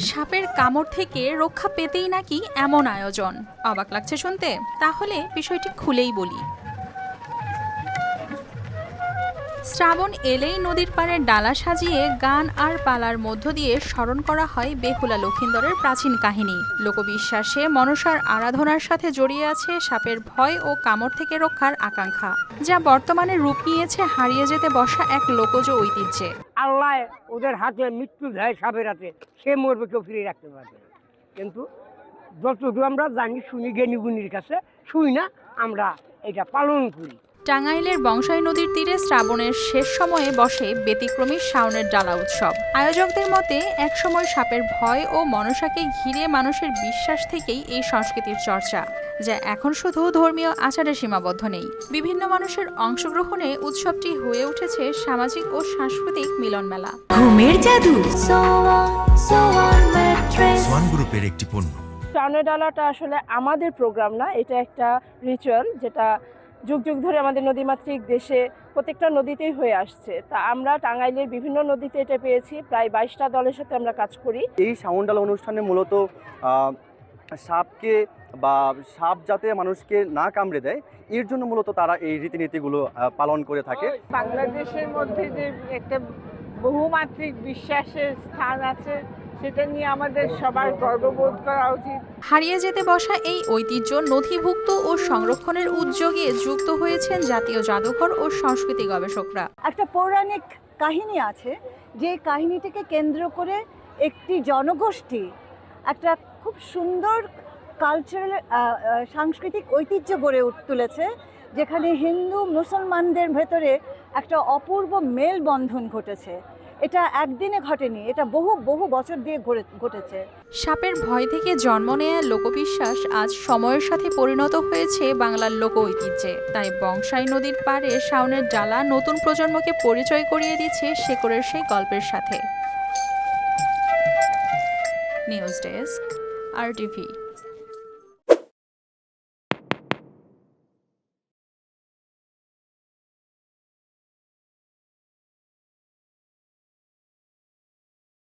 সাপের কামড় থেকে রক্ষা পেতেই নাকি এমন আয়োজন, অবাক লাগছে শুনতে? তাহলে বিষয়টি খুলেই বলি। শ্রাবণ এলেই নদীর পাড়ে ডালা সাজিয়ে গান আর পালার মধ্য দিয়ে স্মরণ করা হয় বেহুলা লক্ষিন্দরের প্রাচীন কাহিনী। লোকবিশ্বাসে মনসার আরাধনার সাথে জড়িয়ে আছে সাপের ভয় ও কামড় থেকে রক্ষার আকাঙ্ক্ষা, যা বর্তমানে রূপ নিয়েছে হারিয়ে যেতে বসা এক লোকজ ঐতিহ্যে। আল্লাহ ওদের হাতে মৃত্যু দেয়, সাপের হাতে, সে মরবে, কেউ ফিরে রাখতে পারবে না। কিন্তু যতটুকু আমরা জানি, শুনি, জ্ঞানীগুণীর কাছে শুই না, আমরা এটা পালন করি। টাঙ্গাইলের বংশাই নদীর তীরে শ্রাবণের শেষ সময়ে বসে ব্যতিক্রমী শাওনের ডালা উৎসব। আয়োজকদের মতে একসময় সাপের ভয় ও মনসাকে ঘিরে মানুষের বিশ্বাস থেকেই এই সংস্কৃতির চর্চা, যা এখন শুধু ধর্মীয় আচারে সীমাবদ্ধ নেই। বিভিন্ন মানুষের অংশগ্রহণে উৎসবটি হয়ে উঠেছে সামাজিক ও সাংস্কৃতিক মিলনমেলা। ঘুমের জাদু সোয়ান গ্রুপের একটি পণ্য। শাওনের ডালাটা আসলে আমাদের প্রোগ্রাম না, এটা একটা রিচুয়াল যেটা যুগ যুগ ধরে আমাদের নদীমাতৃক দেশে প্রত্যেকটা নদীতেই হয়ে আসছে। তা আমরা টাঙ্গাইলের বিভিন্ন নদীতে এটা পেয়েছি, প্রায় 22টা দলের সাথে আমরা কাজ করি। এই শাওন ডালা অনুষ্ঠানে মূলত সাপকে বা সাপ যাতে মানুষকে না কামড়ে দেয়, এর জন্য মূলত তারা এই রীতিনীতিগুলো পালন করে থাকে। বাংলাদেশের মধ্যে যে একটা বহুমাত্রিক বিশ্বাসের স্থান আছে, সেটা নিয়ে আমাদের সবার গর্ববোধ করা উচিত। হারিয়ে যেতে বসা এই ঐতিহ্য নথিভুক্ত ও সংরক্ষণের উদ্যোগে যুক্ত হয়েছেন জাতীয় জাদুঘর ও সংস্কৃতি গবেষকরা। একটা পৌরাণিক কাহিনী আছে, যে কাহিনীটিকে কেন্দ্র করে একটি জনগোষ্ঠী একটা খুব সুন্দর কালচারাল সাংস্কৃতিক ঐতিহ্য গড়ে তুলেছে, যেখানে হিন্দু মুসলমানদের ভেতরে একটা অপূর্ব মেলবন্ধন ঘটেছে। এটা একদিনে ঘটেনি, এটা বহু বহু বছর দিয়ে ঘটেছে। সাপের ভয় থেকে জন্ম নেয়া লোকবিশ্বাস আজ সময়ের সাথে পরিণত হয়েছে বাংলার লোক ঐতিহ্যে। তাই বংশাই নদীর পাড়ে শাওনের ডালা নতুন প্রজন্মকে পরিচয় করিয়ে দিচ্ছে শেকড়ের সেই গল্পের সাথে। News desk, RTV।